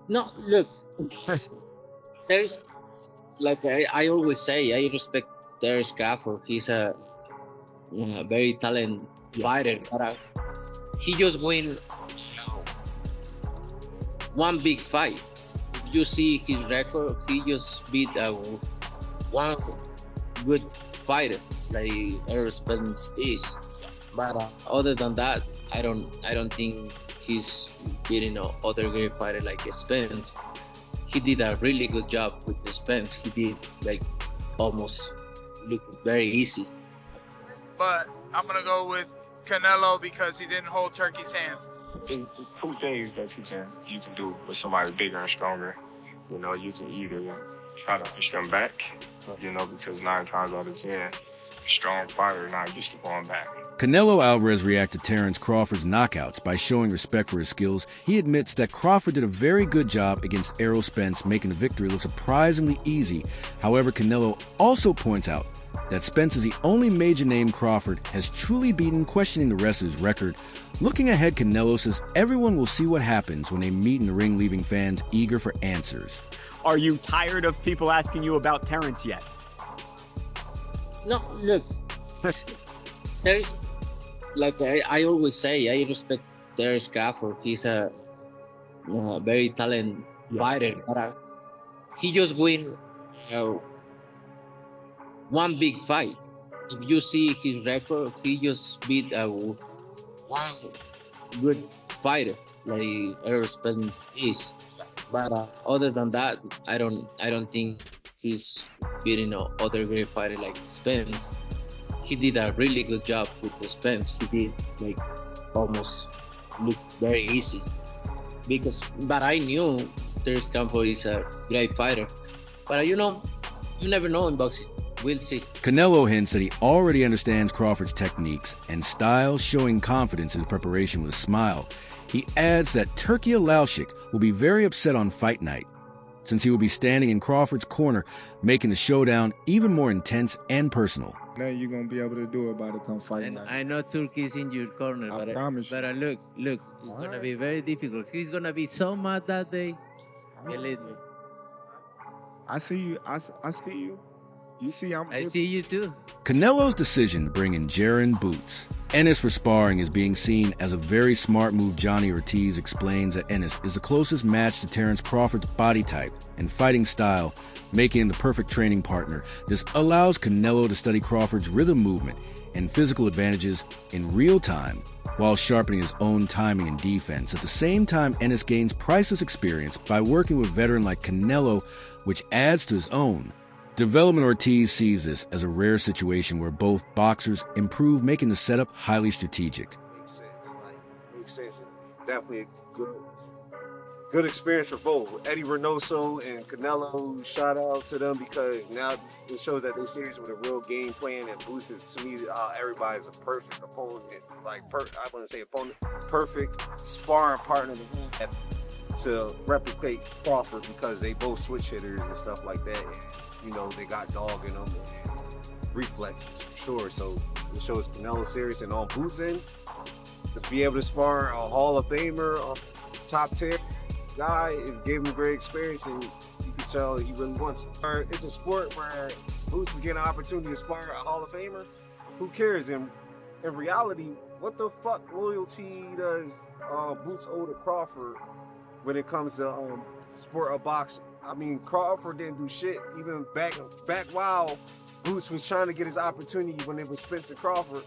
No, look, there's like I always say, I respect Terence Crawford. He's a very talented fighter, but he just win one big fight. If you see his record, he just beat one good fighter like Errol Spence is. But other than that, I don't think he's beating other great fighter like Spence. He did a really good job with the Spence. He did like almost look very easy. But I'm gonna go with Canelo because he didn't hold Turkey's hand. There's two things that you can do with somebody bigger and stronger. You can either try to push them back, because 9 times out of 10, a strong fighter not used to going back. Canelo Álvarez reacted to Terence Crawford's knockouts by showing respect for his skills. He admits that Crawford did a very good job against Errol Spence, making the victory look surprisingly easy. However, Canelo also points out that Spence is the only major name Crawford has truly beaten, questioning the rest of his record. Looking ahead, Canelo says everyone will see what happens when they meet in the ring, leaving fans eager for answers. Are you tired of people asking you about Terence yet? No, look, there's like I always say, I respect Terence Crawford. He's a very talented fighter, but he just win uh, one big fight. If you see his record, he just beat one good fighter like Errol Spence is. But other than that, I don't think he's beating other great fighter like Spence. He did a really good job with the Spence. He did like almost look very easy but I knew Terence Crawford is a great fighter. But you never know in boxing. We'll see. Canelo hints that he already understands Crawford's techniques and style, showing confidence in his preparation with a smile. He adds that Turkey Alashik will be very upset on fight night, since he will be standing in Crawford's corner, making the showdown even more intense and personal. Nothing you're gonna be able to do about it come fight And night. I know Turkey is in your corner, I but promise you. look, it's gonna be very difficult. He's gonna be so mad that day. Believe me. I see you. I see you. You see, I see you too. Canelo's decision to bring in Jaron Boots Ennis for sparring is being seen as a very smart move. Johnny Ortiz explains that Ennis is the closest match to Terence Crawford's body type and fighting style, making him the perfect training partner. This allows Canelo to study Crawford's rhythm movement and physical advantages in real time, while sharpening his own timing and defense. At the same time, Ennis gains priceless experience by working with a veteran like Canelo, which adds to his own. Development Ortiz sees this as a rare situation where both boxers improve, making the setup highly strategic. Makes sense. Definitely a good experience for both. Eddie Reynoso and Canelo, shout out to them because now it shows that they're serious with a real game plan, and Boots is, to me, everybody's a perfect opponent. I wouldn't say opponent, perfect sparring partner to replicate Crawford because they both switch hitters and stuff like that. And, they got dog in them and reflexes for sure. So it shows Canelo serious, and on Boots end, to be able to spar a Hall of Famer, a top 10 guy, it gave him great experience, and you can tell he really wants it. It's a sport where Boots is getting an opportunity to spar a Hall of Famer. Who cares? In reality, what the fuck loyalty does Boots owe to Crawford when it comes to sport of boxing? I mean, Crawford didn't do shit even back while Boots was trying to get his opportunity when it was Spencer Crawford.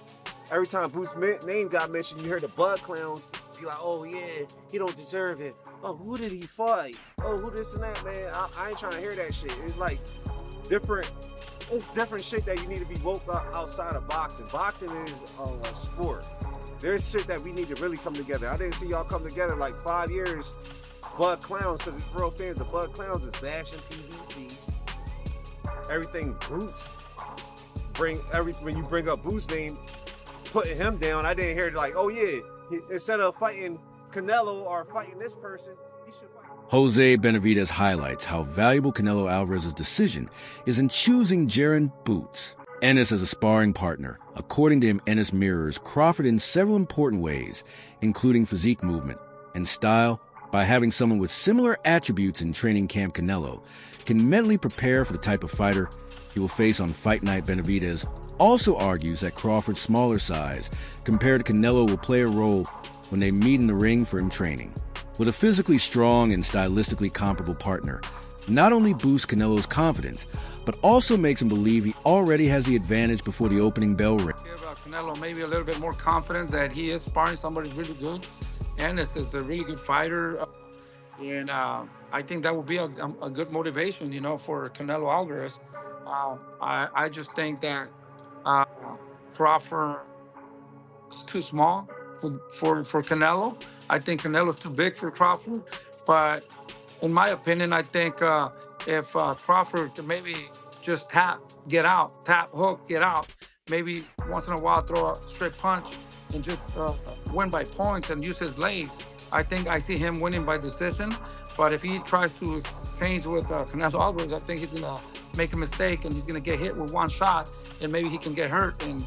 Every time Boots' name got mentioned, you heard the blood clowns be like, "Oh yeah, he don't deserve it. Oh, who did he fight? Oh, who this and that, man." I ain't trying to hear that shit. It's like different shit that you need to be woke up outside of boxing. Boxing is a sport. There's shit that we need to really come together. I didn't see y'all come together like 5 years. Bud Clowns, because it's real fans. The Bud Clowns is bashing PVC. Everything Boots. When you bring up Boots' name, putting him down, I didn't hear like, "Oh yeah, instead of fighting Canelo or fighting this person, he should fight." Jose Benavidez highlights how valuable Canelo Alvarez's decision is in choosing Jaron Boots Ennis as a sparring partner. According to him, Ennis mirrors Crawford in several important ways, including physique movement and style, by having someone with similar attributes in training camp. Canelo can mentally prepare for the type of fighter he will face on Fight Night. Benavidez also argues that Crawford's smaller size compared to Canelo will play a role when they meet in the ring for him training. With a physically strong and stylistically comparable partner, not only boosts Canelo's confidence, but also makes him believe he already has the advantage before the opening bell rings. Give Canelo maybe a little bit more confidence that he is sparring somebody really good. Ennis is a really good fighter, and I think that would be a good motivation, you know, for Canelo Álvarez. I just think that Crawford is too small for Canelo. I think Canelo's too big for Crawford, but in my opinion, I think if Crawford can maybe just tap, hook, get out, maybe once in a while throw a straight punch and just win by points and use his legs, I think I see him winning by decision. But if he tries to change with Canelo Álvarez, I think he's going to make a mistake and he's going to get hit with one shot and maybe he can get hurt and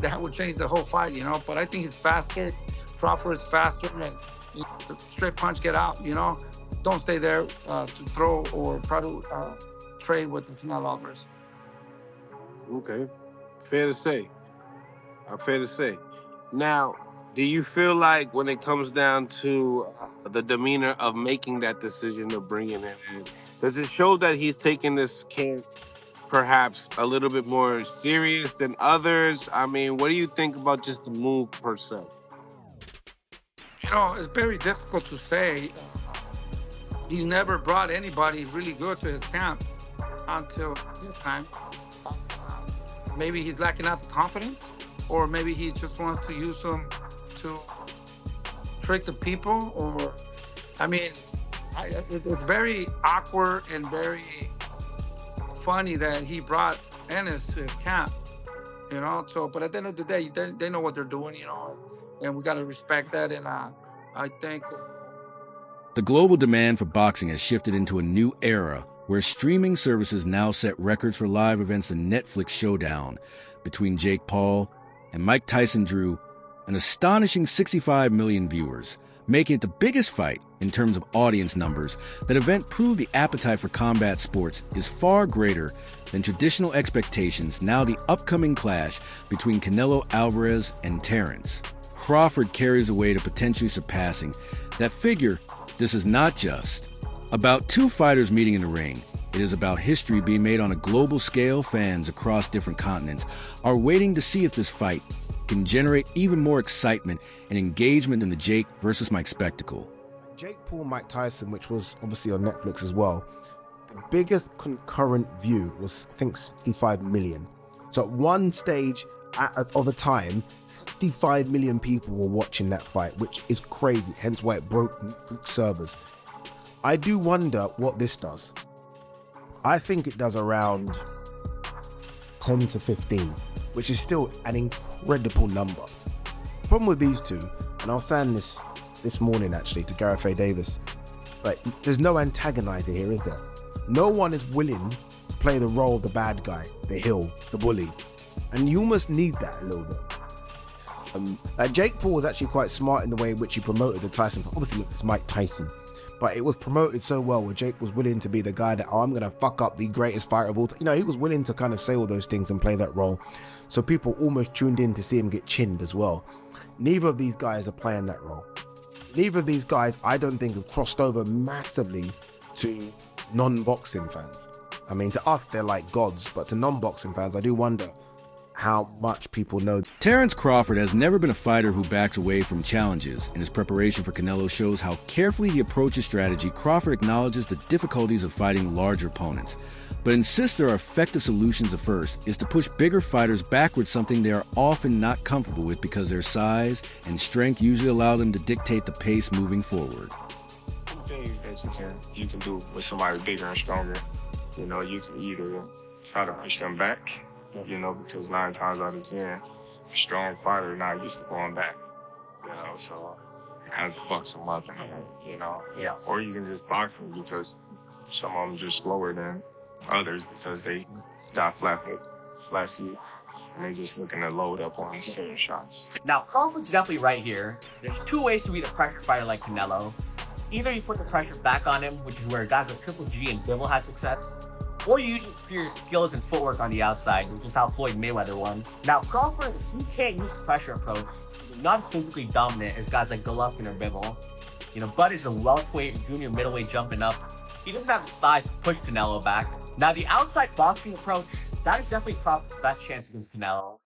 that would change the whole fight, you know. But I think he's faster. Crawford is faster and straight punch, get out, you know. Don't stay there to throw or try to trade with Canelo Álvarez. Okay, fair to say. Fair to say. Now, do you feel like when it comes down to the demeanor of making that decision of bringing him in, does it show that he's taking this camp perhaps a little bit more serious than others? I mean, what do you think about just the move per se? You know, it's very difficult to say. He's never brought anybody really good to his camp until this time. Maybe he's lacking out the confidence, or maybe he just wants to use them to trick the people, or, I mean, it's very awkward and very funny that he brought Ennis to his camp, you know, so, but at the end of the day, they know what they're doing, you know, and we got to respect that, and I think... The global demand for boxing has shifted into a new era where streaming services now set records for live events. The Netflix showdown between Jake Paul and Mike Tyson drew an astonishing 65 million viewers, making it the biggest fight in terms of audience numbers. That event proved the appetite for combat sports is far greater than traditional expectations. Now the upcoming clash between Canelo Álvarez and Terence Crawford carries the weight of potentially surpassing that figure. This is not just about two fighters meeting in the ring. It is about history being made on a global scale. Fans across different continents are waiting to see if this fight can generate even more excitement and engagement in the Jake versus Mike spectacle. Jake Paul, Mike Tyson, which was obviously on Netflix as well, the biggest concurrent view was, I think, 65 million. So at one stage of the time, 65 million people were watching that fight, which is crazy, hence why it broke servers. I do wonder what this does. I think it does around 10 to 15, which is still an incredible number. The problem with these two, and I was saying this morning actually to Gareth A. Davis, but there's no antagonizer here, is there? No one is willing to play the role of the bad guy, the heel, the bully, and you almost need that a little bit. Jake Paul was actually quite smart in the way in which he promoted the Tyson. Obviously, look, it's Mike Tyson, but it was promoted so well where Jake was willing to be the guy that, I'm going to fuck up the greatest fighter of all time. You know, he was willing to kind of say all those things and play that role. So people almost tuned in to see him get chinned as well. Neither of these guys are playing that role. Neither of these guys, I don't think, have crossed over massively to non-boxing fans. I mean, to us, they're like gods, but to non-boxing fans, I do wonder how much people know. Terence Crawford has never been a fighter who backs away from challenges, and his preparation for Canelo shows how carefully he approaches strategy. Crawford acknowledges the difficulties of fighting larger opponents, but insists there are effective solutions. The first is to push bigger fighters backwards, something they are often not comfortable with because their size and strength usually allow them to dictate the pace moving forward. Things that you can do with somebody bigger and stronger. You know, you can either try to push them back, you know, because 9 times out of 10, a strong fighter not used to going back, you know, so you have to fuck them up, you know, yeah. Or you can just box them because some of them just slower than others because they got flat feet, and they just looking to load up on shots. Now, Crawford's definitely right here. There's two ways to beat a pressure fighter like Canelo. either you put the pressure back on him, which is where guys like Triple G and Bivol had success, or you use your skills and footwork on the outside, which is how Floyd Mayweather won. Now, Crawford, he can't use the pressure approach. He's not physically dominant as guys like Golovkin or Bivol. You know, Bud is a welterweight, junior middleweight jumping up. He doesn't have the size to push Canelo back. Now, the outside boxing approach, that is definitely Crawford's best chance against Canelo.